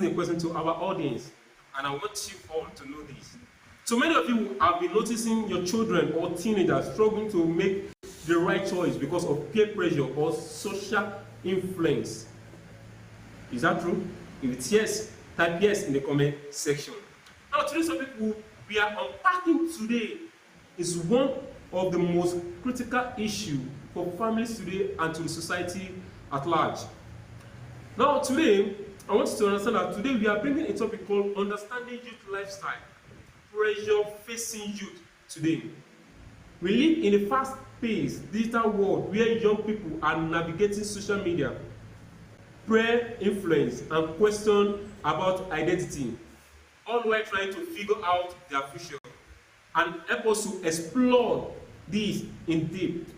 a question to our audience, and I want you all to know this. So many of you have been noticing your children or teenagers struggling to make the right choice because of peer pressure or social influence. Is that true? If it's yes, type yes in the comment section. Now, today's topic we are unpacking today is one of the most critical issues for families today and to the society at large. Now, today, I want you to understand that today we are bringing a topic called Understanding Youth Lifestyle, Pressure Facing Youth Today. We live in a fast-paced digital world where young people are navigating social media, peer influence, and questions about identity, all while trying to figure out their future. And help us to explore this in depth.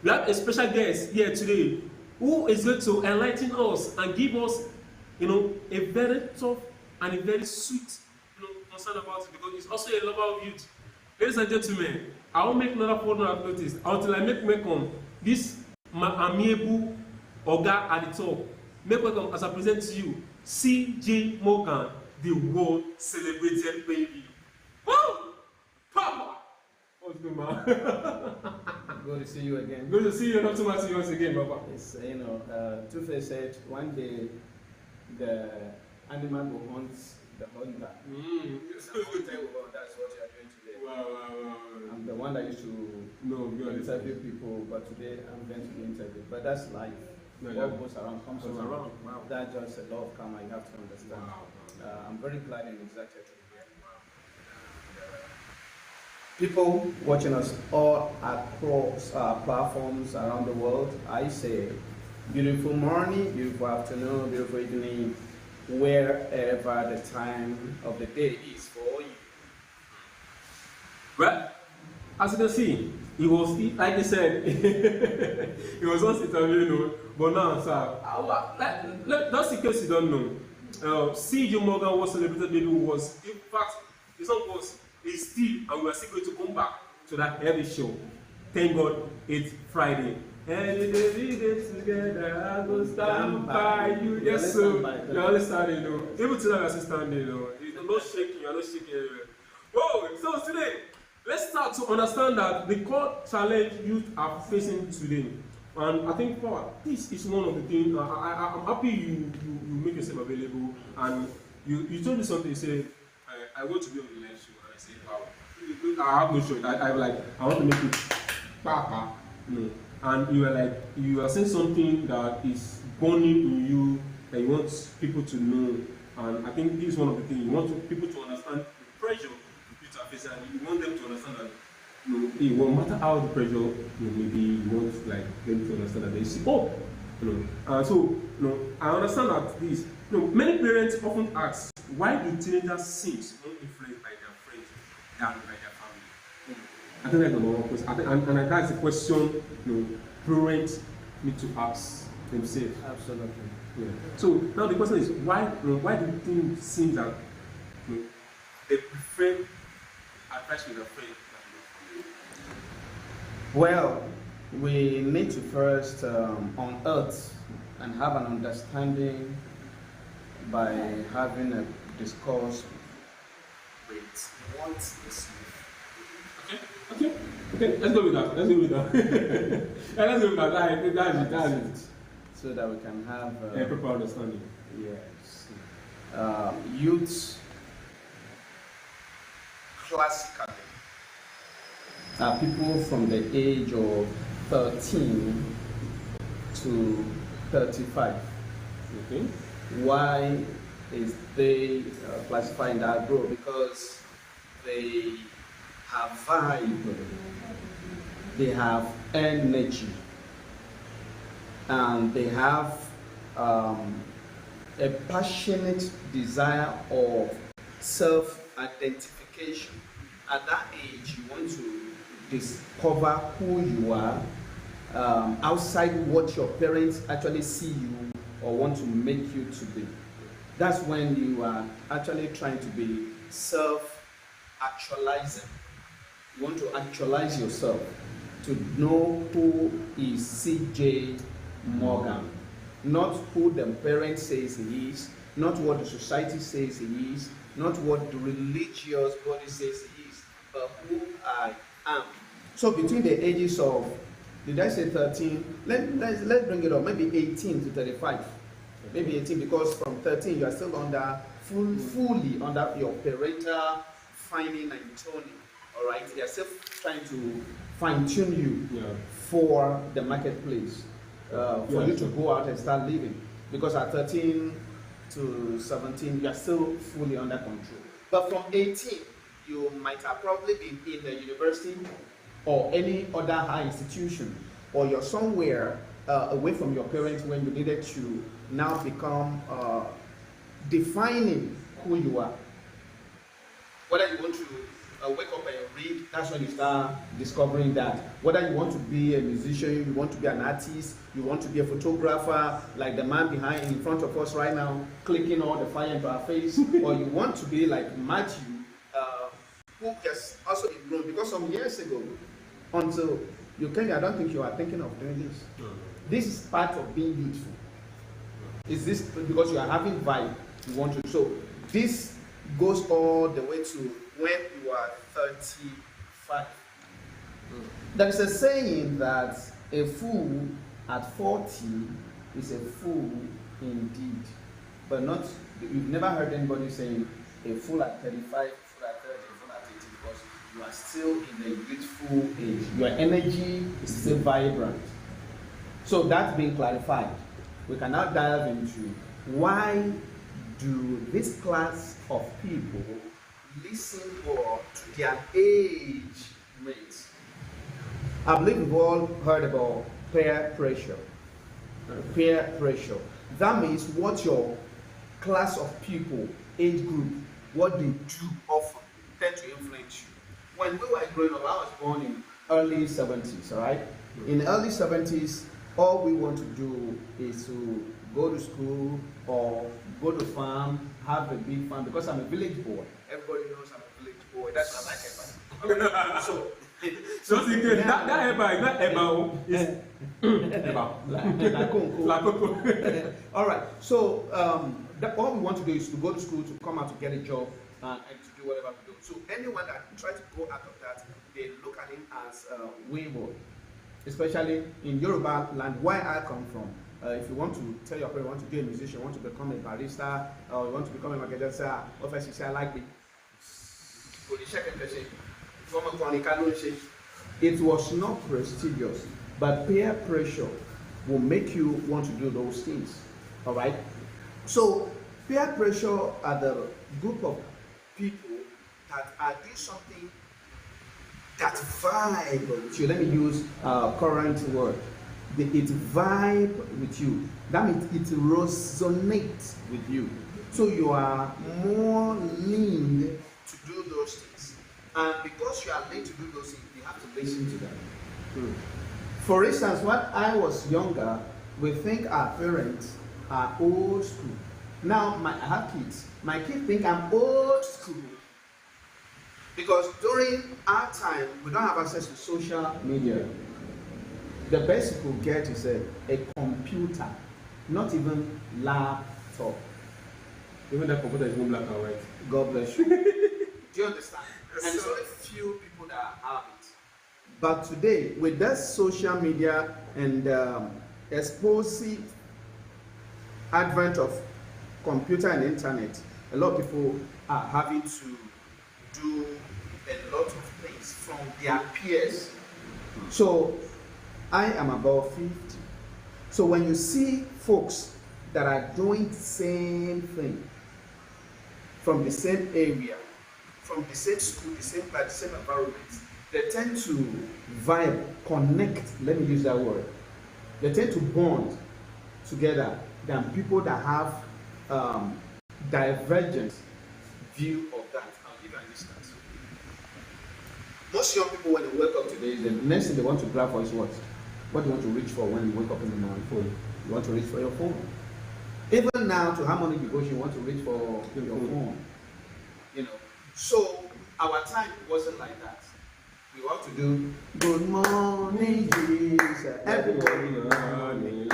We have a special guest here today who is going to enlighten us and give us, a very tough and a very sweet, concern about it, because he's also a lover of youth. Ladies and gentlemen, I won't make another folder of notice until I make welcome this amiable Oga at the top. Make welcome as I present to you C.J. Morgan, the world celebrated baby. Woo! Papa! What's good, man? Good to see you again. Good to see you, not too much to see you once again, Papa. It's, Two-Face said one day the animal will hunt the hunter. That's what you are doing today. Wow. I'm the one that used to interview people, but today I'm going to be interviewed. But that's life. What goes around comes around. Wow. That's just a law of karma, you have to understand. Wow. I'm very glad and excited to be here. People watching us all across platforms around the world, I say beautiful morning, beautiful afternoon, beautiful evening, wherever the time of the day is for you. Well, as you can see, he was, like he said, he was once interviewed, but now, sir, that's in case you don't know. C.J. Morgan was celebrated baby was, in fact, the song was, is still, and we are still going to come back to that heavy show. Thank God it's Friday. Any day we get together, I go stand by you. Yes, sir. You're always standing, Even today, I'm still standing, You're not shaking, you're not shaking. Oh, so today, let's start to understand that the core challenge youth are facing today. And I think, this is one of the things. I'm happy you make yourself available. And you told me something, you said, I want to be on the live show. And I said, wow, I have no choice. I want to make it Papa. And you were like, you are saying something that is burning in you, that you want people to know. And I think this is one of the things. You want people to understand the pressure you are facing, and you want them to understand that no matter how the pressure maybe you want them to understand that there is hope. So I understand that this. Many parents often ask, why do teenagers seem more influenced by their friends than by their family? I think that's the number one question. And that's the question parents need to ask themselves. Absolutely. Yeah. So now the question is, why do things seem that they prefer advice with their friends? Well, we need to first unearth and have an understanding by having a discourse with what is. Okay, let's go with that. Yeah, let's go with that. That's it. So that we can have a proper understanding. Yes. Youths classically are people from the age of 13 to 35. Okay. Why is they classified in that group? Because they have vibe, they have energy, and they have a passionate desire of self-identification. At that age, you want to discover who you are outside what your parents actually see you or want to make you to be. That's when you are actually trying to be self-actualizing. You want to actualize yourself to know who is C.J. Morgan, not who the parent says he is, not what the society says he is, not what the religious body says he is, but who I am. So between the ages of, did I say 13? Let's bring it up, maybe 18 to 35. Maybe 18, because from 13 you are still under, fully under your parental finding and tuning. All right, they are still trying to fine-tune you for the marketplace, for you to go out and start living. Because at 13 to 17, you are still fully under control. But from 18, you might have probably been in the university or any other high institution, or you're somewhere away from your parents when you needed to now become defining who you are. Whether you want to wake up and read, that's when you start discovering that. Whether you want to be a musician, you want to be an artist, you want to be a photographer, like the man behind in front of us right now, clicking all the fire into our face, or you want to be like Matthew, who has also been grown, because some years ago, until you came here, I don't think you are thinking of doing this. This is part of being youthful. Is this because you are having vibe, you want to? So this goes all the way to when you are 35. There is a saying that a fool at 40 is a fool indeed. But not, you've never heard anybody saying a fool at 35, fool at 30, fool at 80, because you are still in the youthful age. Your energy is still vibrant. So that's being clarified. We can now dive into why do this class of people listen more to their age mates. I believe we've all heard about peer pressure. Peer pressure. That means what your class of people, age group, what they do often tend to influence you. When we were growing up, I was born in early 70s, all right? In the early 70s, all we want to do is to go to school or go to farm, have a big farm, because I'm a village boy. Everybody knows I'm a village boy. That's what I like about. So that Eba is Eba. All right. So all we want to do is to go to school, to come out to get a job, and to do whatever we do. So anyone that tries to go out of that, they look at him as wayward. Especially in Yoruba land, where I come from. If you want to tell your parents, you want to be a musician, you want to become a barista, or you want to become a marketer, say, officer, say, I like it. It was not prestigious, but peer pressure will make you want to do those things. All right? So, peer pressure are the group of people that are doing something that vibe with you. Let me use current word. It vibe with you. That means it resonates with you. So you are more lean to do those things. And because you are lean to do those things, you have to listen to them. For instance, when I was younger, we think our parents are old school. Now I have kids. My kids think I'm old school. Because during our time, we don't have access to social media. The best you could get is a computer, not even laptop. Even that computer is not black and white. God bless you. Do you understand? And it's only few people that have it. But today, with that social media and explosive advent of computer and internet, a lot of people are having to do a lot of things from their peers. So I am about 50. So when you see folks that are doing the same thing from the same area, from the same school, the same class, the same environment, they tend to vibe, connect, let me use that word. They tend to bond together than people that have divergent view of that. I'll give you an instance. Most young people, when they wake up today, the next thing they want to grab for is what? What do you want to reach for when you wake up in the morning? Phone. You want to reach for your phone. Even now, to harmony devotion, you want to reach for your phone. You know. So our time wasn't like that. We want to do good morning, Jesus. Everybody.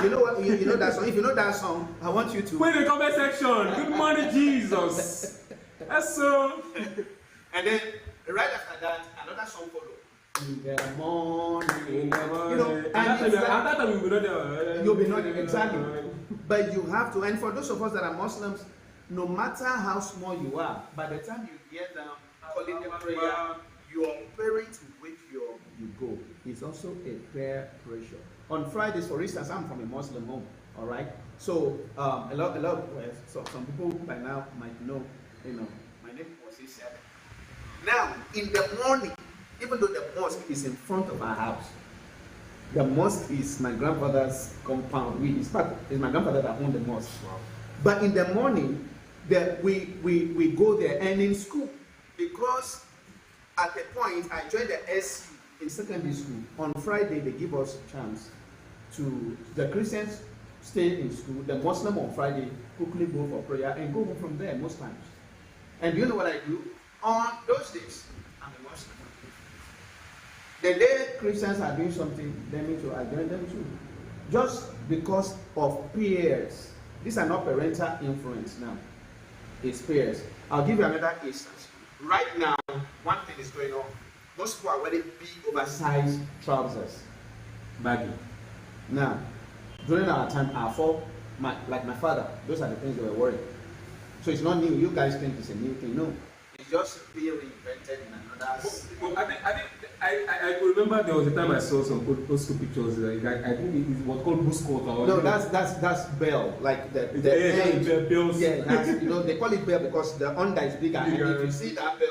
You know what? You know that song. If you know that song, I want you to put in the comment section. Good morning, Jesus. That's so. And then right after that, another song followed. In the morning. In the morning. You know, and that time you'll be not there. You'll be not there, exactly. But you have to, and for those of us that are Muslims, no matter how small you are, by the time you hear them calling the prayer, your parents will wake you up, you go. It's also a prayer pressure. On Fridays, for instance, I'm from a Muslim home, all right? So some people by now might know, my name was Isha. Now, in the morning, even though the mosque is in front of our house, the mosque is my grandfather's compound. It's my grandfather that owned the mosque. Wow. But in the morning, we go there, and in school, because at a point I joined the SU in secondary school. On Friday, they give us a chance to, the Christians stay in school, the Muslim on Friday quickly go for prayer and go home from there most times. And you know what I do? On those days, I'm a Muslim. The day Christians are doing something, then me too, I join them too. Just because of peers. These are not parental influence now. It's peers. I'll give you another instance. Right now, one thing is going on. Most people are wearing big, oversized trousers. Baggy. Now, during our time, like my father, those are the things they were wearing. So it's not new. You guys think it's a new thing. No. It's just being reinvented in another. Well, I could remember there was a time I saw some old school pictures. I think it was called bush coat. No, that's bell. Like the bells. Yeah, they call it bell because the under is bigger. And if you see that bell,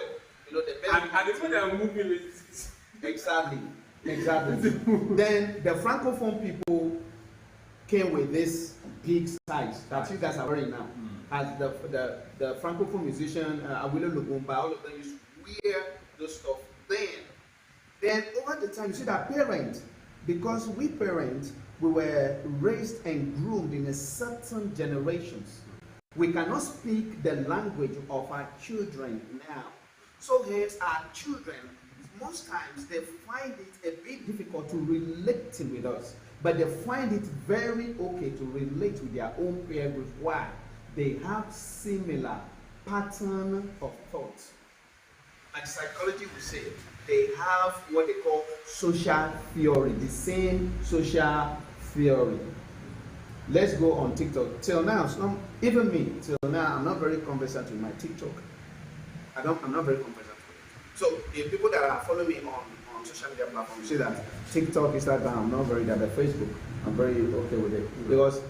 the bell. And the way they are moving it. Exactly. Then the Francophone people came with this big size that you guys are wearing now. As the Francophone musician Awilo Lubumba, all of them used to wear those stuff. Then over the time, you see that parents, because we parents, we were raised and groomed in a certain generations. We cannot speak the language of our children now. So hence our children, most times they find it a bit difficult to relate with us. But they find it very okay to relate with their own peer group. Why? They have similar pattern of thought. Like psychology would say, they have what they call social theory, the same social theory. Let's go on TikTok. Till now, even me, till now, I'm not very conversant with my TikTok. I'm not very conversant with it. So the people that are following me on social media platforms see that TikTok, Instagram, I'm not very that, but Facebook, I'm very okay with it. Because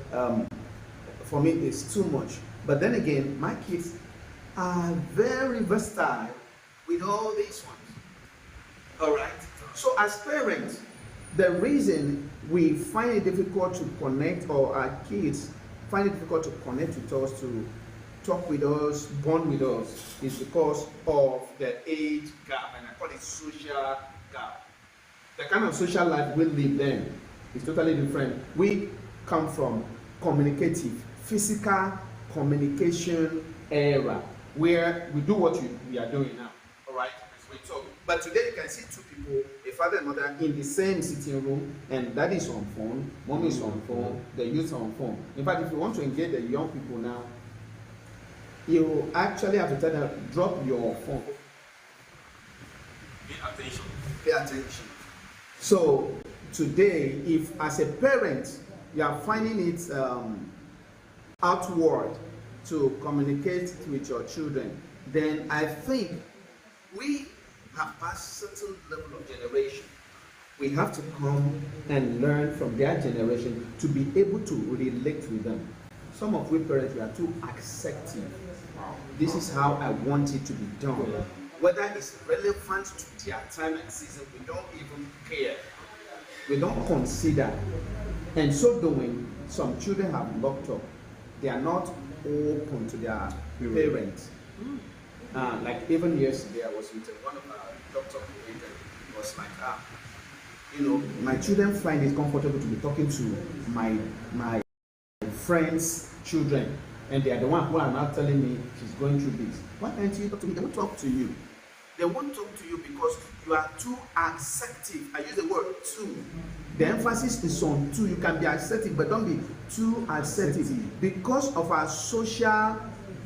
for me, it's too much. But then again, my kids are very versatile with all these ones. All right. So as parents, the reason we find it difficult to connect, or our kids find it difficult to connect with us, to talk with us, bond with us, is because of the age gap, and I call it social gap. The kind of social life we live then is totally different. We come from communicative, physical communication era, where we do what we are doing now. All right. We talk. But today you can see two people, a father and mother, in the same sitting room, and daddy is on phone, mom is on phone, the youth are on phone. In fact, if you want to engage the young people now, you actually have to tell them, drop your phone. Pay attention. Pay attention. So today, if as a parent you are finding it outward to communicate with your children, then I think we have passed certain level of generation. We have to come and learn from their generation to be able to relate with them. Some of we parents, we are too accepting. This is how I want it to be done. Whether it's relevant to their time and season, we don't even care. We don't consider. And so doing, some children have locked up. They are not open to their parents. Like even yesterday, I was with one of our doctors who was like, my children find it comfortable to be talking to my friends' children, and they are the one who are now telling me she's going through this. Why can't you talk to me? They will talk to you. They won't talk to you because you are too assertive. I use the word too. The emphasis is on too. You can be assertive, but don't be too assertive. Because of our social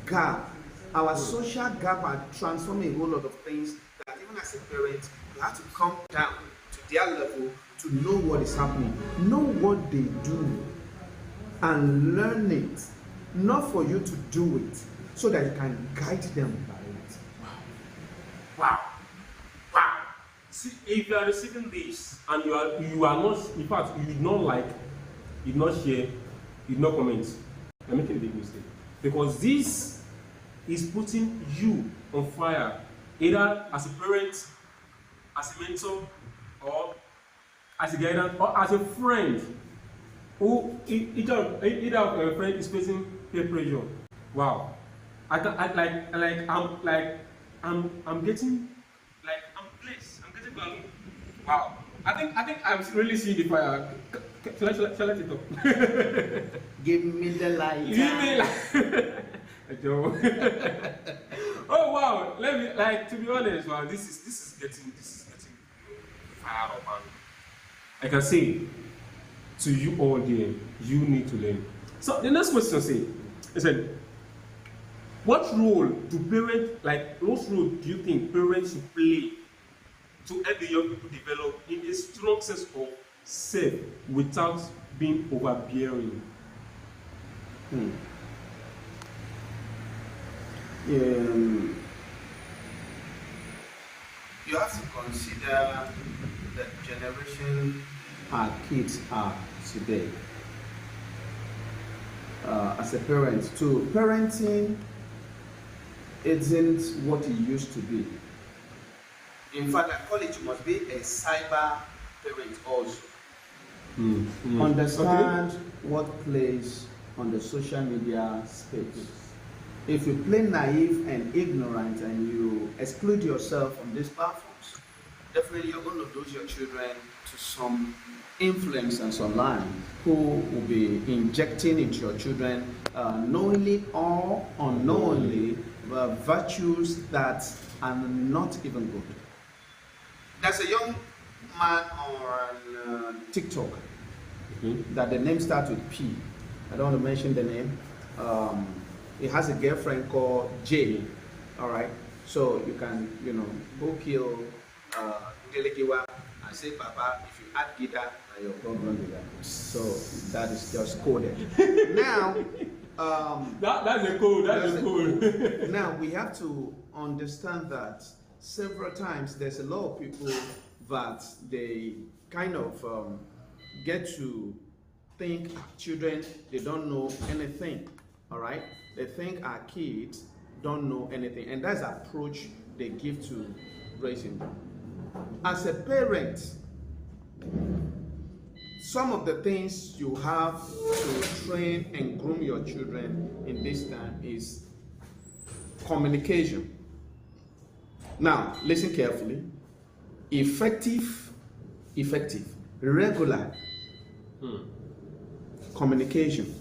gap. Our social gap are transforming a whole lot of things that even as a parent, you have to come down to their level to know what is happening. Know what they do and learn it. Not for you to do it, so that you can guide them by it. Wow. Wow. See, if you are receiving this and you are not, in fact, you did not like, you did not share, you did not comment, you're making a big mistake. Because this is putting you on fire, either as a parent, as a mentor, or as a guidance, or as a friend. Who either of a friend is facing peer pressure. Wow. I'm getting, like, I'm blessed. I'm getting value. Wow. I think I'm really seeing the fire. Shall I take up? Give me the light. Give me light. Oh wow. Let me, like, to be honest, wow, this is getting fired up, and I can say to you all there, you need to learn. So the next question said, what role do you think parents should play to help the young people develop in a strong sense of self without being overbearing? You have to consider the generation our kids are today. As a parent, too, parenting isn't what it used to be. In fact, I call it, you must be a cyber parent also. Understand what plays on the social media space. If you play naive and ignorant and you exclude yourself from these platforms, definitely you're going to lose your children to some influencers online who will be injecting into your children knowingly or unknowingly virtues that are not even good. There's a young man on TikTok that the name starts with P. I don't want to mention the name. He has a girlfriend called J. All right, so you can, go kill Delekiwa and say, Papa, if you add Gita, your problem with that. So that is just coded. Now, that's a code. That's a code. Now we have to understand that several times there's a lot of people that they kind of get to think children, they don't know anything. All right, they think our kids don't know anything, and that's the approach they give to raising them. As a parent, some of the things you have to train and groom your children in this time is communication. Now, listen carefully. Effective, regular communication.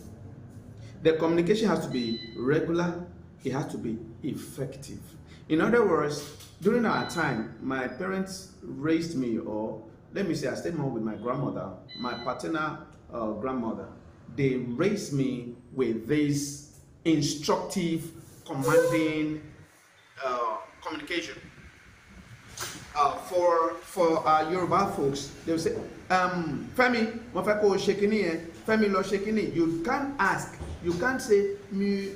The communication has to be regular, it has to be effective. In other words, during our time, my parents raised me, or let me say I stayed home with my grandmother, my paternal grandmother. They raised me with this instructive, commanding communication. For our Yoruba folks, they will say, Femi, mafako shekini, Femi lo shekini. You can't ask, you can't say, mi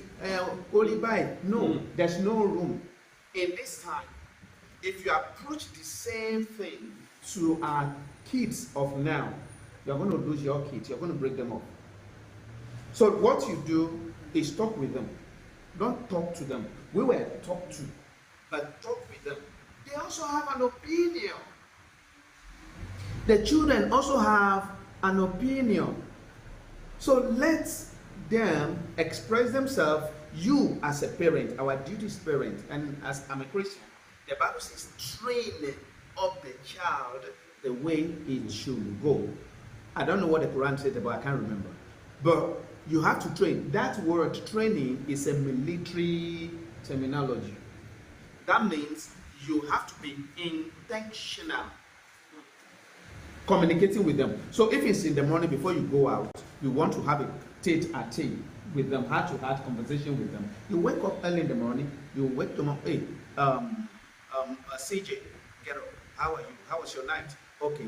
olibai. No, there's no room. In this time, if you approach the same thing to our kids of now, you're going to lose your kids, you're going to break them up. So what you do is talk with them. Don't talk to them. We were talked to, but talk with them. They also have an opinion. The children also have an opinion. So let them express themselves. You as a parent, our duty is parent, and as I'm a Christian, the Bible says train up the child the way it should go. I don't know what the Quran said about, I can't remember. But you have to train. That word training is a military terminology. That means you have to be intentional communicating with them. So if it's in the morning before you go out, you want to have a tete-a-tete with them, heart-to-heart conversation with them. You wake up early in the morning, you wake them up, hey, CJ, get up. How are you? How was your night? Okay.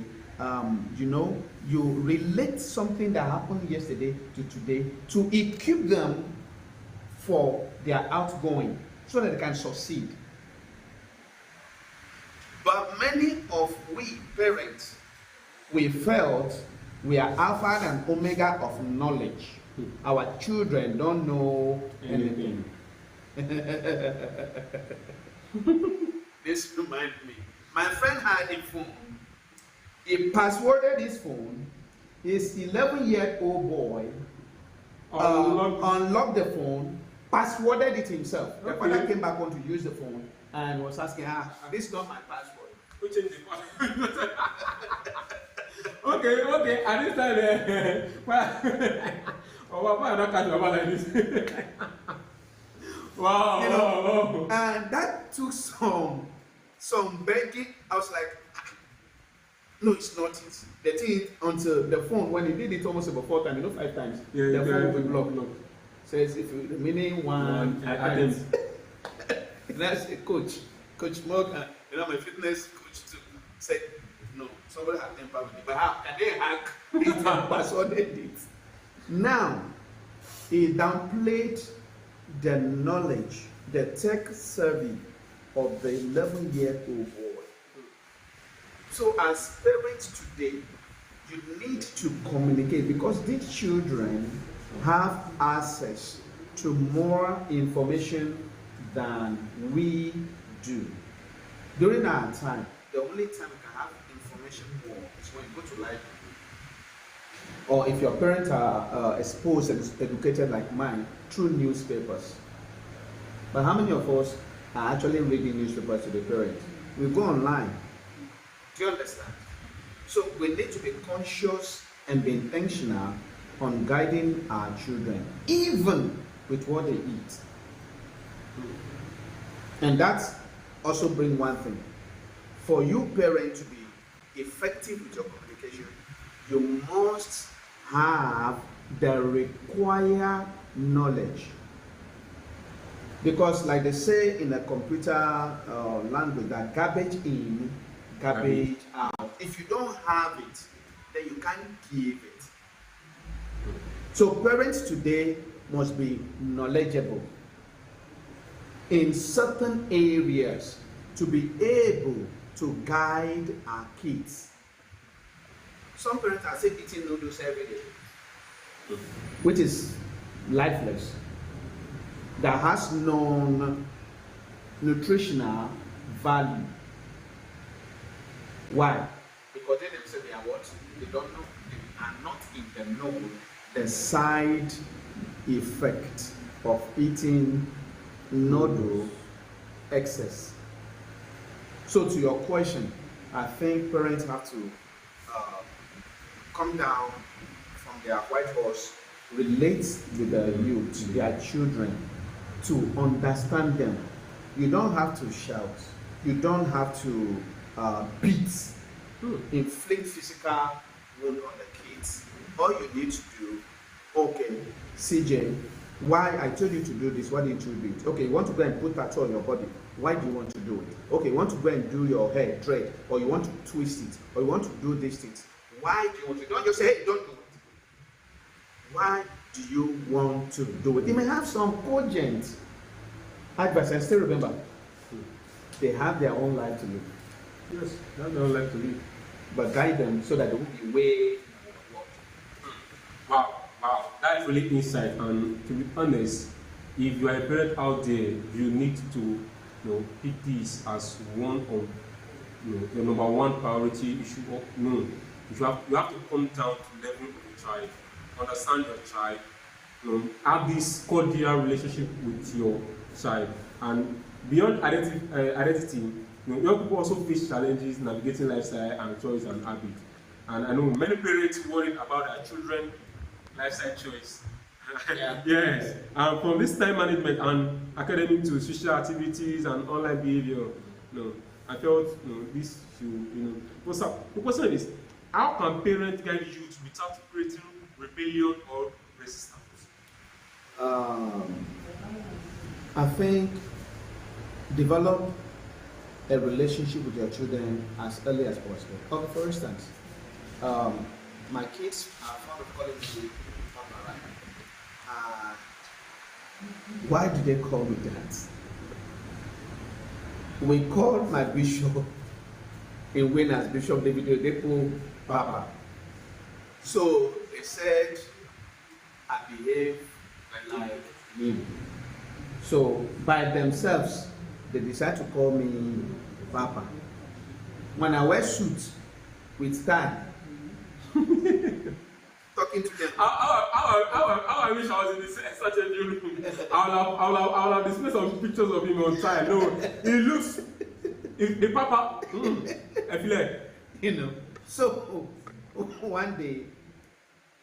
You know, you relate something that happened yesterday to today to equip them for their outgoing so that they can succeed. But many of we parents, we felt we are alpha and omega of knowledge. Our children don't know anything. This reminds me. My friend had a phone. He passworded his phone. His 11-year-old boy unlocked the phone, passworded it himself. The father came back on to use the phone and was asking, this is not my password. Who changed the password? Okay. At this time, why not catch about like this? Wow, you know, wow. And that took some begging. I was like, no, it's not it. The thing until the phone, when he did it almost about 4 times, 5 times, the phone will block. Says if you meaning one attempt. That's a coach Morgan, my fitness coach too, said no, somebody had tempered with it. But how can they hack it and passworded it? Now he downplayed the knowledge, the tech savvy of the 11-year-old boy. So as parents today, you need to communicate because these children have access to more information than we do. During our time, the only time we can have information more is when you go to library. Or if your parents are exposed and educated like mine through newspapers. But how many of us are actually reading newspapers to the parents? We go online. Do you understand? So we need to be conscious and be intentional on guiding our children, even with what they eat. And that also brings one thing. For you parents to be effective with your communication, you must have the required knowledge. Because like they say in a computer language, that garbage in, garbage out. If you don't have it, then you can't give it. So parents today must be knowledgeable in certain areas to be able to guide our kids. Some parents are still eating noodles every day, which is lifeless, that has no nutritional value. Why? Because they themselves they are what? They don't know. They are not in the know the side effect of eating noodle excess. So to your question, I think parents have to come down from their white horse, relate with the youth, their children, to understand them. You don't have to shout. You don't have to beat, inflict physical wound on the kids. All you need to do, okay, CJ, why I told you to do this, why didn't you do it? Okay, you want to go and put tattoo on your body, why do you want to do it? Okay, you want to go and do your hair, dread, or you want to twist it, or you want to do these things. Why do you want to? Don't just say, hey, don't do it. Why do you want to do it? They may have some cogent advice. I still remember, they have their own life to live. Yes, they have their own life to live. But guide them so that they won't be way. Wow, that's really insight. And to be honest, if you are a parent out there, you need to pick this as one of your number one priority issue. You have to come down to level of the child, understand your child, have this cordial relationship with your child, and beyond identity, young people also face challenges navigating lifestyle and choice and habit. And I know many parents worried about their children lifestyle choice. Yeah. Yes. And from this time management and academic to social activities and online behavior, No, I felt this should Because the question is, how can parents guide youth without creating rebellion or resistance? I think develop a relationship with your children as early as possible. For instance, my kids are fond of calling me Papa, right? Why do they call me that? We called my bishop in Winners, Bishop David Odepo, Papa. So they said I behave like him. So by themselves, they decide to call me Papa. When I wear suits with tie, talking to them. I wish I was in such a room. I'll have displayed some pictures of him on time. No, he looks. The Papa, I feel like, So one day,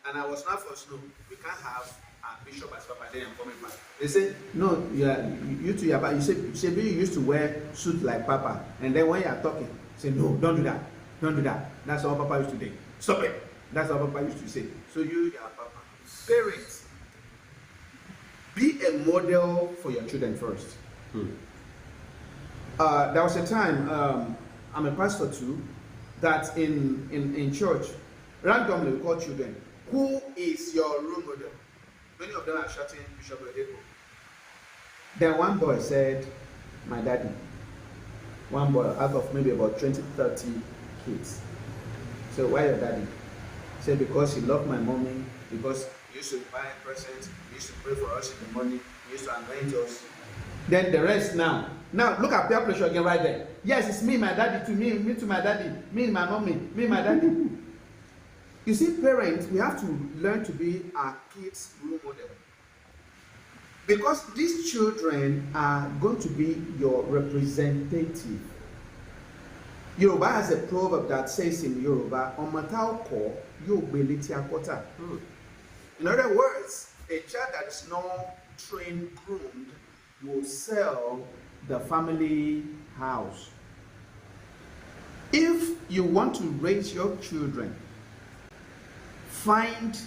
and I was not for snow. We can't have a bishop as Papa. Then I'm coming back. They said, no, you two, you say, you used to wear suit like Papa, and then when you are talking, say, no, don't do that, don't do that. That's all Papa used to do. Stop it. That's all Papa used to say. So you are Papa. Parents, be a model for your children first. There was a time, I'm a pastor too, that in church, randomly we call children, who is your role model? Many of them are shouting Bishop Odepo. Then one boy said, my daddy. One boy out of maybe about 20, 30 kids. So why your daddy? He said, because he loved my mommy, because he used to buy presents, he used to pray for us in the morning, he used to anoint us. Then the rest now look at peer pressure again right there. Yes, it's me, my daddy to me to my daddy, me, my mommy, me, my daddy. You see, parents, we have to learn to be our kids' role model. Because these children are going to be your representative. Yoruba has a proverb that says in Yoruba, "Omatao yobeliti akota." In other words, a child that is not trained, groomed, will sell the family house. If you want to raise your children, find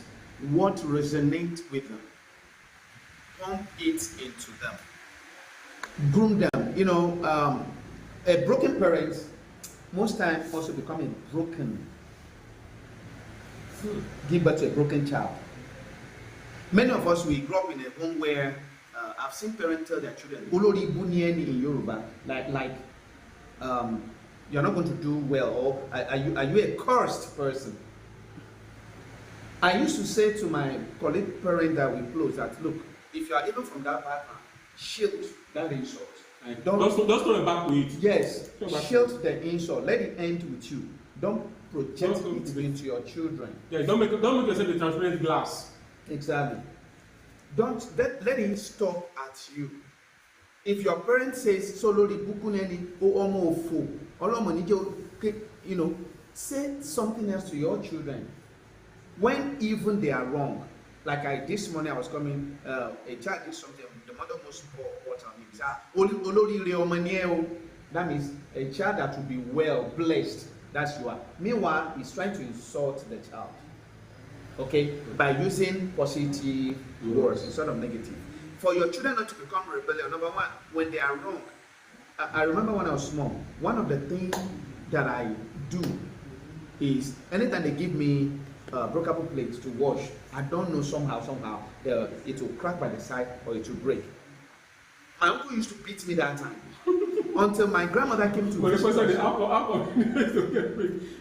what resonates with them. Pump it into them. Groom them. A broken parent most times also becoming broken. Give birth to a broken child. Many of us, we grew up in a home where I've seen parents tell their children, "Olori bunieni" in Yoruba, like you're not going to do well, or are you a cursed person? I used to say to my colleague parent that we close that, look, if you are even from that background, shield that insult. And don't turn back to it. Yes, shield the insult. Let it end with you. Don't project it into your children. Yeah, don't make yourself a transparent glass. Exactly. Don't let it stop at you. If your parent says solori bukuneni o omo ofo, say something else to your children when even they are wrong. Like this morning I was coming, a child did something, the mother must pour water on him. That means a child that will be well blessed. That's you are. Meanwhile, he's trying to insult the child. Okay, by using positive words instead of negative. For your children not to become rebellious, number one, when they are wrong. I remember when I was small, one of the things that I do is anytime they give me breakable plates to wash, I don't know, somehow it will crack by the side or it will break. My uncle used to beat me that time until my grandmother came to visit us.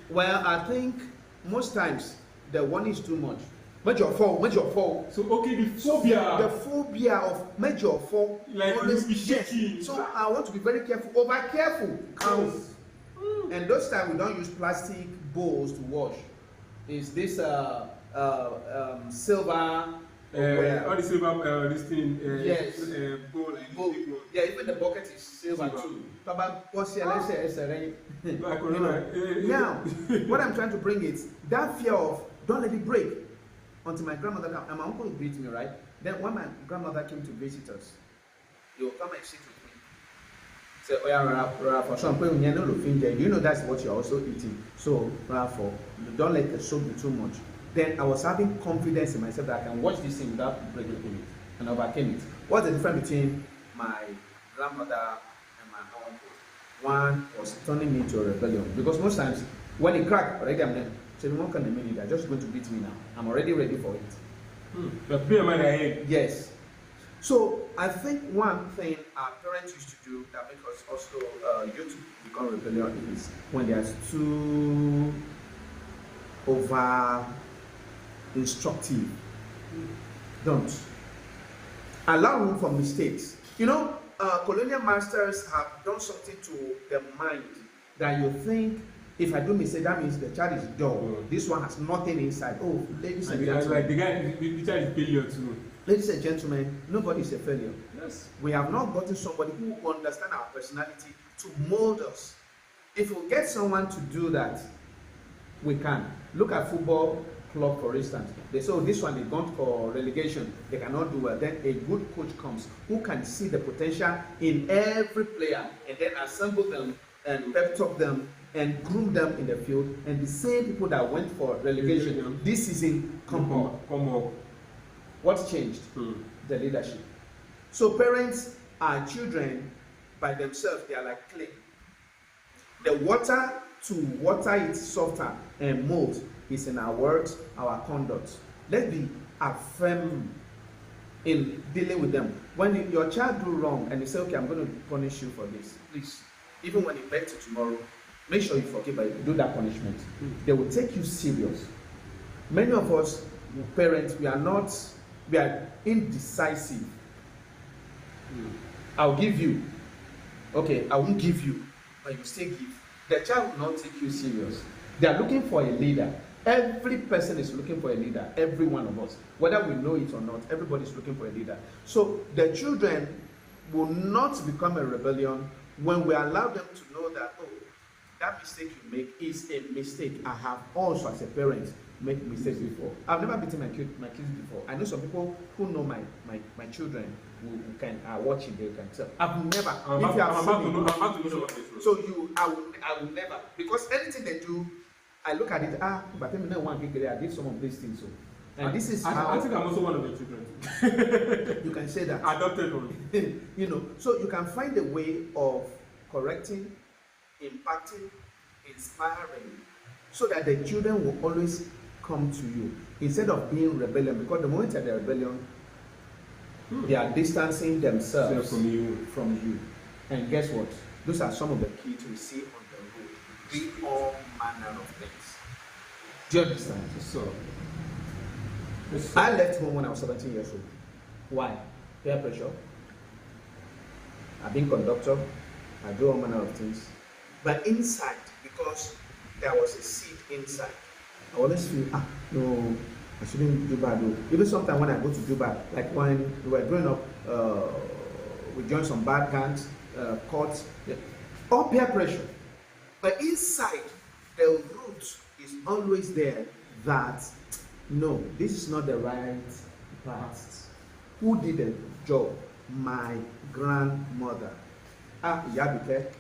Well, I think most times the one is too much. Major fall. So okay, the phobia of major fall. Like always be shaking. Yes. So I want to be very careful. Over careful. And those times we don't use plastic bowls to wash. Is this silver? All the silver this thing. Yes. Bowl. Yeah, even the bucket is silver too. Now, what I'm trying to bring is that fear of don't let it break until my grandmother comes. And my uncle will beat me, right? Then when my grandmother came to visit us, he will come and sit with me. Say, oh yeah, for some people, you know that's what you're also eating. So, for don't let the soap be too much. Then I was having confidence in myself that I can watch this thing without breaking it and overcame it. What's the difference between my grandmother and my uncle? One was turning me to a rebellion because most times when it cracked, already I'm there. So one can mean they're just going to beat me now. I'm already ready for it. The fear man ahead. Yes. So I think one thing our parents used to do that makes us also youth become rebellion is when they are too over instructive. Don't allow room for mistakes. You know, colonial masters have done something to the mind that you think if I do mistake, that means the child is dull. This one has nothing inside. Oh, ladies and gentlemen, like the child is failure too. Ladies and gentlemen, nobody is a failure. Yes. We have not gotten somebody who understands our personality to mold us. If we get someone to do that, we can. Look at football club, for instance. They say, oh, this one, they've gone for relegation. They cannot do well. Then a good coach comes who can see the potential in every player and then assemble them and pep talk them and groom them in the field. And the same people that went for relegation this season come up. What changed? The leadership. So parents are children by themselves. They are like clay. The water to water it softer and mold is in our words, our conduct. Let's be firm in dealing with them. When your child do wrong and you say, okay, I'm going to punish you for this, please, even when he begs you tomorrow, make sure you forgive and do that punishment. They will take you serious. Many of us parents, we are indecisive. I'll give you. Okay, I won't give you, but you still give. The child will not take you serious. They are looking for a leader. Every person is looking for a leader. Every one of us, whether we know it or not, everybody is looking for a leader. So the children will not become a rebellion when we allow them to know that, oh, that mistake you make is a mistake. I have also, as a parent, made mistakes before. I've never beaten my kids before. I know some people who know my children who can are watching. They can tell. I've never. I'm about to know. So I will never, because anything they do, I look at it. But then no one I did some of these things. So, and this is how I think I'm also one of the children. You can say that. Adopted one. You know, so you can find a way of correcting, impacting, inspiring, so that the children will always come to you instead of being rebellion. Because the moment that they're rebellion, they are distancing themselves from you. And guess what? Those are some of the keys we see on the road. Doing all manner of things. Do you understand? So, I left home when I was 17 years old. Why? Peer pressure. I've been conductor. I do all manner of things. But inside, because there was a seed inside, I always feel, no, I shouldn't do bad. Even sometimes when I go to do bad, like when we were growing up, we joined some bad gangs, courts, all peer pressure. But inside, the root is always there that, no, this is not the right path. Who did the job? My grandmother. Yabike.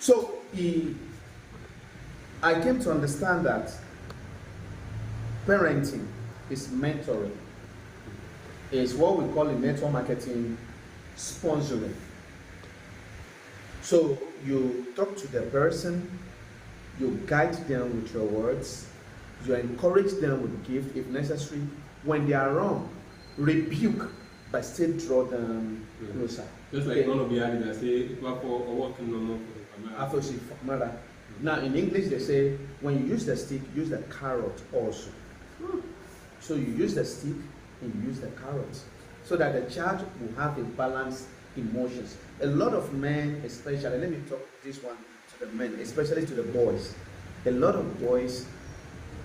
So I came to understand that parenting is mentoring. Is what we call in network marketing sponsoring. So you talk to the person, you guide them with your words, you encourage them with gift if necessary. When they are wrong, rebuke, but still draw them closer. Just like one of the adults say, working no more. Now in English they say, when you use the stick, use the carrot also. So you use the stick and you use the carrot, so that the child will have a balanced emotions. A lot of men, especially, let me talk this one to the men, especially to the boys. A lot of boys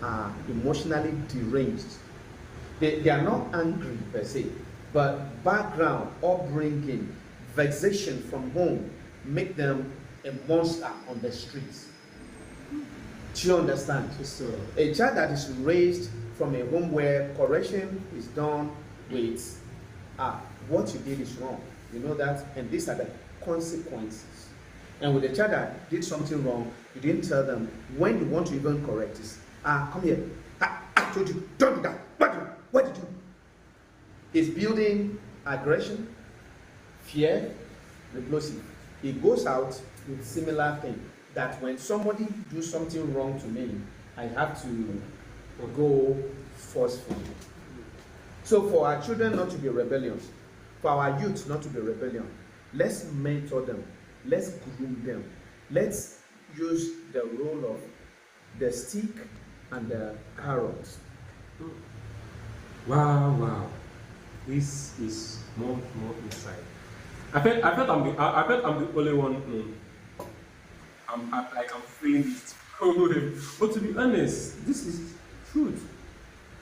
are emotionally deranged. They are not angry per se, but background, upbringing, vexation from home make them a monster on the streets. Do you understand? So, a child that is raised from a home where correction is done with what you did is wrong. You know that, and these are the consequences. And with the child that did something wrong, you didn't tell them. When you want to even correct this, come here. I told you, don't do that. What did you do? It's building aggression, fear, explosive. It goes out with similar thing. That when somebody do something wrong to me, I have to go forcefully. So for our children not to be rebellious, for our youth not to be rebellious, let's mentor them, let's groom them, let's use the role of the stick and the carrot. Wow. This is more inside. I bet I'm the only one. I'm feeling it. But to be honest, this is truth.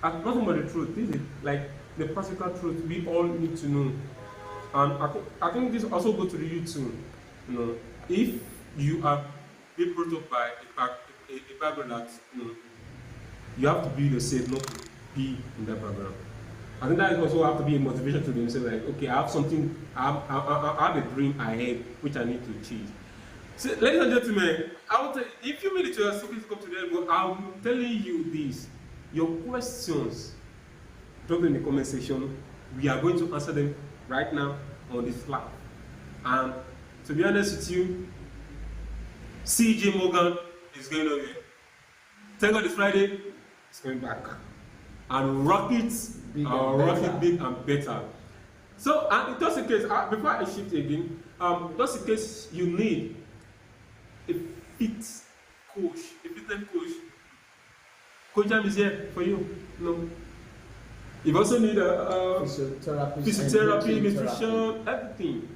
Nothing but the truth. This is like the practical truth we all need to know. And I think this also goes to the youth too. You know, if you are being brought up by a background that you have to be yourself, not to be in that background. I think that also have to be a motivation to themselves. Like, okay, I have something, I have a dream ahead which I need to achieve. So, ladies and gentlemen, I will tell you, if you made it to your secret come to them, but I'm telling you this: your questions, drop them in the comment section. We are going to answer them right now on this live. And to be honest with you, CJ Morgan is going away. Thank God it's Friday, it's going back. And rock it big and better. So, and just in case, before I shift again, just in case you need a fit coach, a fitness coach, Coach Jam is here for you. No. You also need a physiotherapy, nutrition, everything.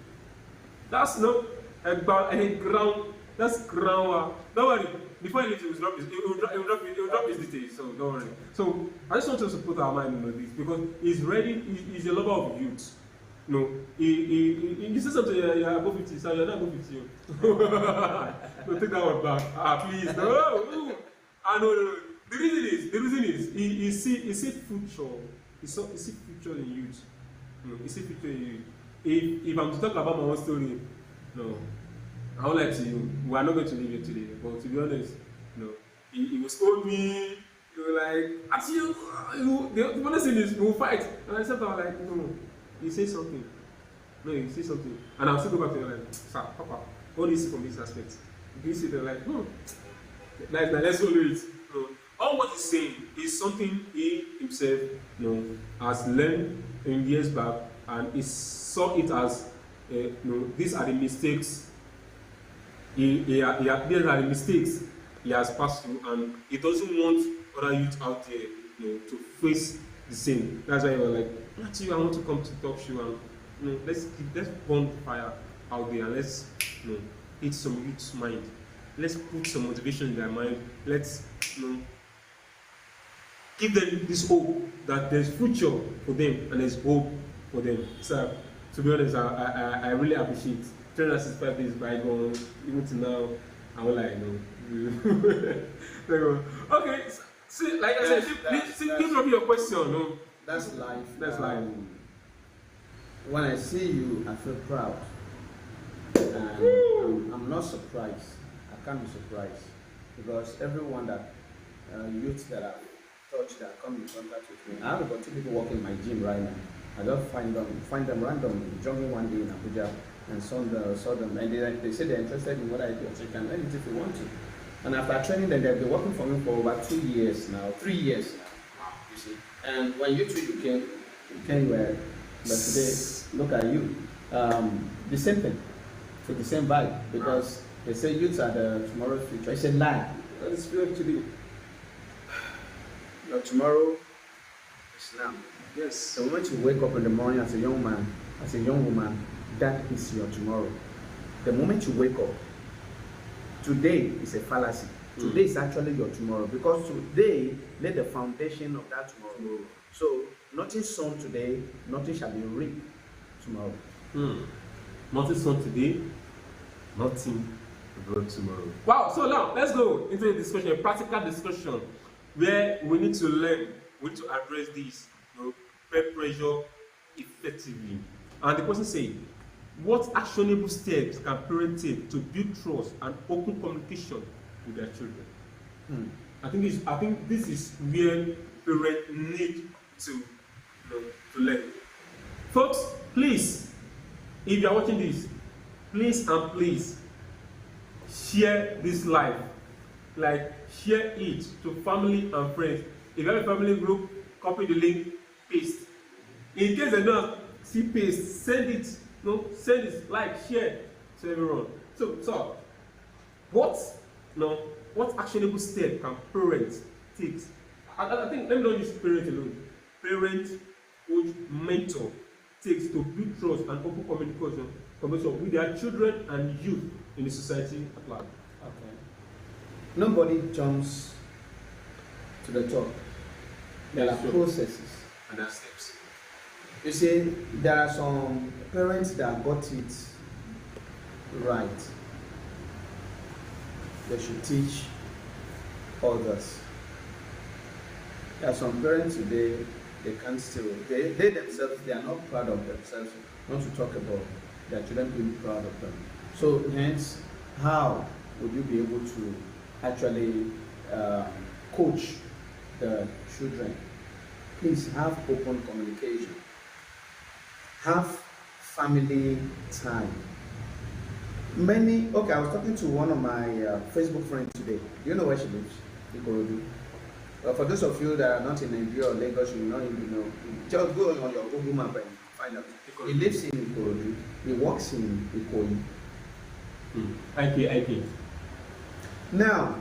That's not a ground. That's ground. Don't worry. Before he leaves, he will drop his details. So don't worry. So I just want us to put our mind on this because he's ready. He's a lover of youth. No, he says something. You're above 50, so you're not above 50. No, take that one back. Please. No. No. The reason is he see future. He see future in youth. No, he see future in youth. If I'm to talk about my own story, no, I won't lie to you. We are not going to leave it today. But to be honest, no, he will scold me. He will like, at you. The honest thing is, we will fight. And I said, I'm like, no. He says something. No, he says something. And I'll still go back to him like, sir, Papa, what do you see from this aspect? You see, they're like, let's follow it. No. All what he's saying is something he himself has learned in years back, and he saw it as these are the mistakes these are the mistakes he has passed through, and he doesn't want other youth out there to face the same. That's why he was like, Matthew, I want to come to talk show and let's burn fire out there and let's hit some youth's mind. Let's put some motivation in their mind. Let's give them this hope that there's future for them and there's hope for them. So, to be honest, I really appreciate 365 days bygone, even to now. I'm like, okay, see, like I said, give me your question. No? That's life. That's life. When I see you, I feel proud. And I'm not surprised. I can't be surprised because everyone that youth that I've touched that come in contact with me, I have got 2 people working in my gym right now. I just find them randomly jogging one day in Abuja and saw them and they say they're interested in what I do. So you can learn it if you want to. And after training them, they've been working for me for over 2 years now, 3 years now. You see. And when you came where, but today, look at you. The same thing, so the same vibe, because they say youths are the tomorrow's future. It's a lie. It's actually your tomorrow is now. Yes. The moment you wake up in the morning as a young man, as a young woman, that is your tomorrow. The moment you wake up, today is a fallacy. Today is actually your tomorrow, because today laid the foundation of that tomorrow. So nothing sown today, nothing shall be reaped tomorrow. Nothing sown today, nothing brought tomorrow. Wow, so now let's go into a discussion, a practical discussion, where we need to learn, we need to address this, peer pressure effectively. And the person said, what actionable steps can parents take to build trust and open communication with their children? I think this is where parents need to learn. Folks, please, if you are watching this, please share this live. Like, share it to family and friends. If you have a family group, copy the link, paste. In case they don't see paste, send it. Send it, like, share to everyone. So what actionable step can parents take? I think, let me not use parent alone. Parent, coach, mentor takes to build trust and open communication with their children and youth in the society at large. Okay. Nobody jumps to the top. There are processes and there are steps. You see, there are some parents that got it right. They should teach others. There are some parents today, they can't still, they themselves, they are not proud of themselves, not to talk about their children being proud of them. So hence, how would you be able to actually coach the children? Please have open communication. Have family time. Okay, I was talking to one of my Facebook friends today. Do you know where she lives? Ikorodu. For those of you that are not in Nigeria or Lagos, you know, just go on your Google map and find out. He lives in Ikorodu. He works in Ikoyi. IP. Now,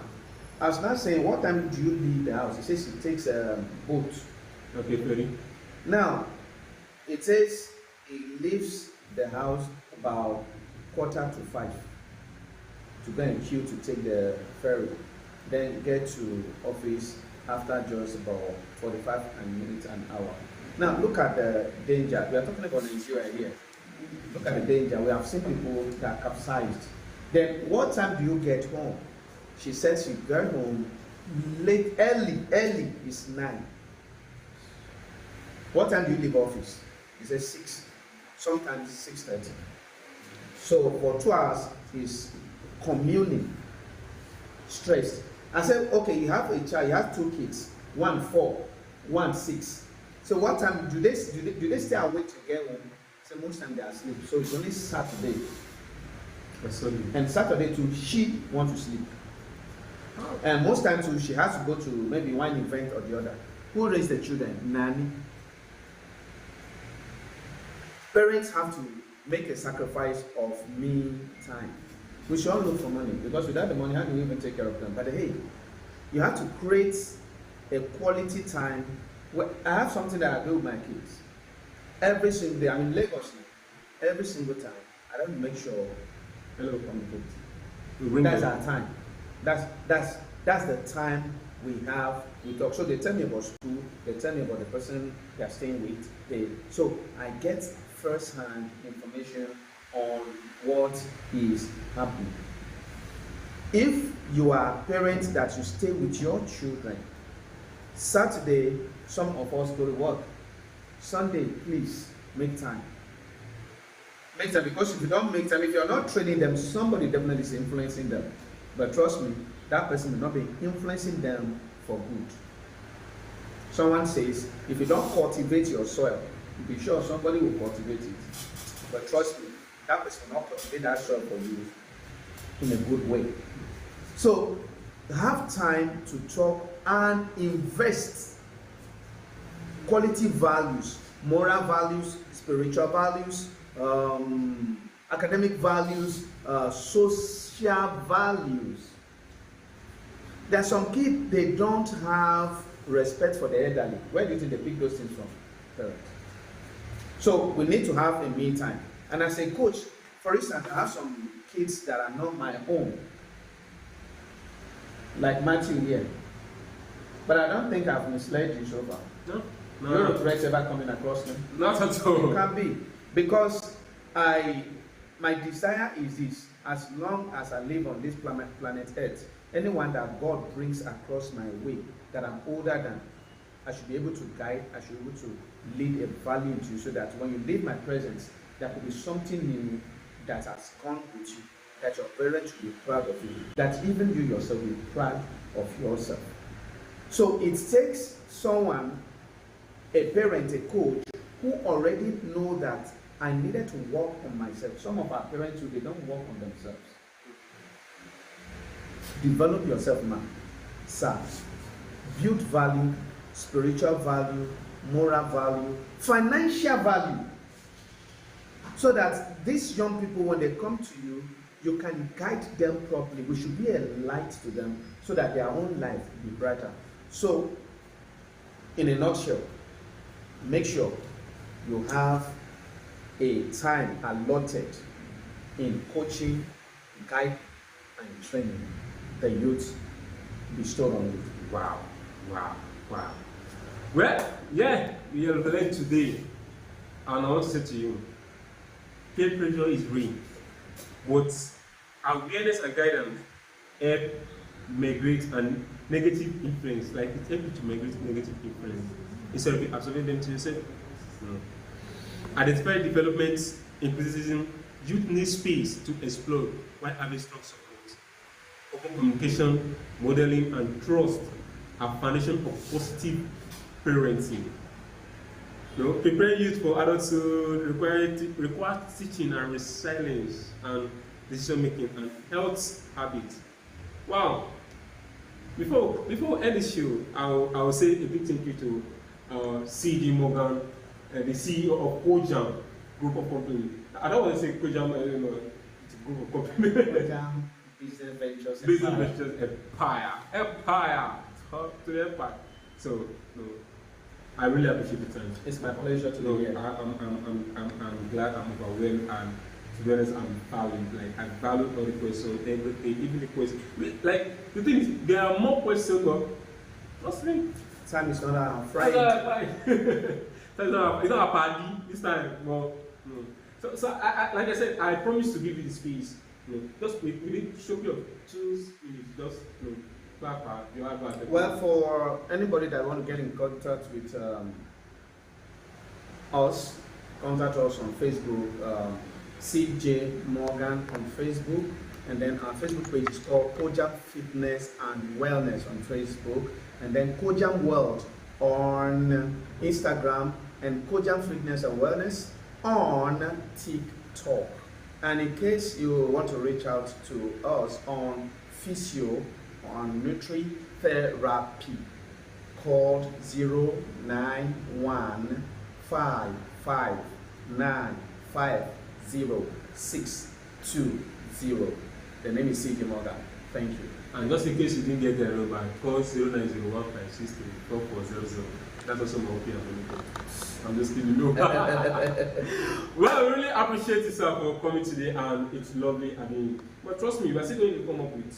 I was not saying, what time do you leave the house? He says he takes a boat. Okay, ready. Now, it says he leaves the house about 4:45 to go and queue to take the ferry, then get to office after just about 45 minutes, an hour. Now look at the danger. We are talking about Nigeria here. Look at the danger. We have seen people that capsized. Then what time do you get home? She said she got home late, early is 9. What time do you leave office? He says 6. Sometimes 6:30. So for 2 hours, he's communing, stressed. I said, okay, you have a child, you have 2 kids, 1 4, 1 6. So what time do they stay awake to get home? So most time they are asleep. So it's only Saturday. And Saturday too, she wants to sleep. And most times too, she has to go to maybe one event or the other. Who raised the children? Nanny. Parents have to make a sacrifice of me time. We should all look for money, because without the money, how do we even take care of them? But hey, you have to create a quality time. I have something that I do with my kids. Every single day, I'm in Lagos now. Every single time, I don't make sure hello communicate. That's our time. That's the time we have. We talk. So they tell me about school. They tell me about the person they're staying with. So I get first-hand information on what is happening. If you are parents that you stay with your children, Saturday, some of us go to work. Sunday, please make time. Make time, because if you don't make time, if you're not training them, somebody definitely is influencing them. But trust me, that person will not be influencing them for good. Someone says, if you don't cultivate your soil, be sure somebody will cultivate it. But trust me, that person will not cultivate that soil for you in a good way. So have time to talk and invest quality values, moral values, spiritual values, academic values, social values. There are some kids, they don't have respect for the elderly. Where do you think they pick those things from? Parents. So we need to have a me time. And as a coach, for instance, I have some kids that are not my own, like Matthew here. But I don't think I've misled you so far. No. No regrets ever coming across me? Not at all. It can be. Because my desire is this: as long as I live on this planet Earth, anyone that God brings across my way that I'm older than, I should be able to guide, I should be able to lead a value into you, so that when you leave my presence, There could be something new that has come with you, that your parents will be proud of you, that even you yourself will be proud of yourself. So it takes someone, a parent, a coach, who already know that I needed to work on myself. Some of our parents, they don't work on themselves. Develop yourself now, sir. Build value, spiritual value, moral value, financial value. So that these young people, when they come to you, you can guide them properly. We should be a light to them so that their own life will be brighter. So, in a nutshell, make sure you have a time allotted in coaching, guide, and training the youth bestowed on you. Wow, wow, wow. Well, yeah, we are learning today, and I want to say to you, peer pressure is real, but awareness and guidance help migrate and negative influence, like it helps you to migrate negative influence instead of absorbing them to yourself. No. Identify developments in criticism. Youth need space to explore while having strong support. Open communication, modeling, and trust are foundation of positive parenting. No, preparing youth for adulthood requires teaching and resilience and decision making and health habits. Wow! Before we end the show, I will say a big thank you to C.D. Morgan, the CEO of Kojam Group of Company. I don't want to say Kojam, it's a group of company. Kojam Business Ventures Empire, top to the empire. So, no, I really appreciate the time. It's my pleasure to be here. I'm glad, I'm overwhelmed, and to be honest, I'm valued. Like, I value all the questions, everything, even the questions. Like, the thing is, there are more questions, but trust me. Time is not our friend. It's not a party this time. No. So I, like I said, I promise to give you the space. Just within show me of 2 minutes, just clap. Well, for anybody that want to get in contact with us, contact us on Facebook, CJ Morgan on Facebook, and then our Facebook page is called Kojam Fitness and Wellness on Facebook, and then Kojam World on Instagram, and Kojam Fitness and Wellness on TikTok. And in case you want to reach out to us on physio, on nutri-therapy, called 09155950620. The name is CJ Morgan. Thank you. And just in case you didn't get the number, call 0901563440. That's also my opinion. I'm just kidding. No. Well, I really appreciate you, sir, for coming today, and it's lovely. I mean, but trust me, we're still going to come up with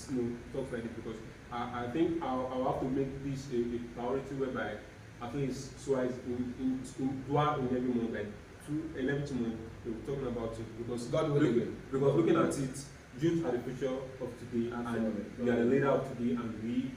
talks like this, because I think I'll have to make this a priority whereby at least twice in every month, like 2 months, we're talking about it, because God willing. Because looking at it, youth are the future of today, and we are the leader of today, and we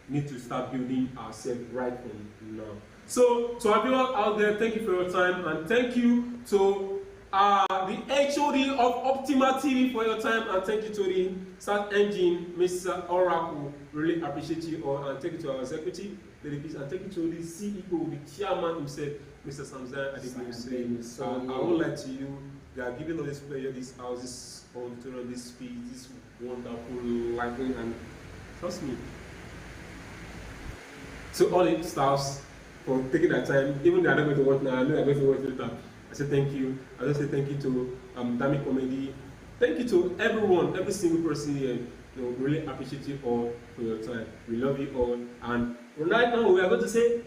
need to start building ourselves right from now. So, to everyone out there, thank you for your time, and thank you to the HOD of Optima TV for your time, and thank you to the search engine, Mr. Oracle. Really appreciate you all, and thank you to our executive, Lady Peace, and thank you to the CEO, the chairman himself, Mr. Samzan. I would like to you, they are giving all this pleasure, this house, this auditorium, this speech, this wonderful lighting, and trust me, to all the staffs for taking that time, even though I don't go to work now, I know I'm going to work later. I say thank you. I just say thank you to Dami Comedy. Thank you to everyone, every single person here. Really appreciate you all for your time. We love you all. And right now we are going to say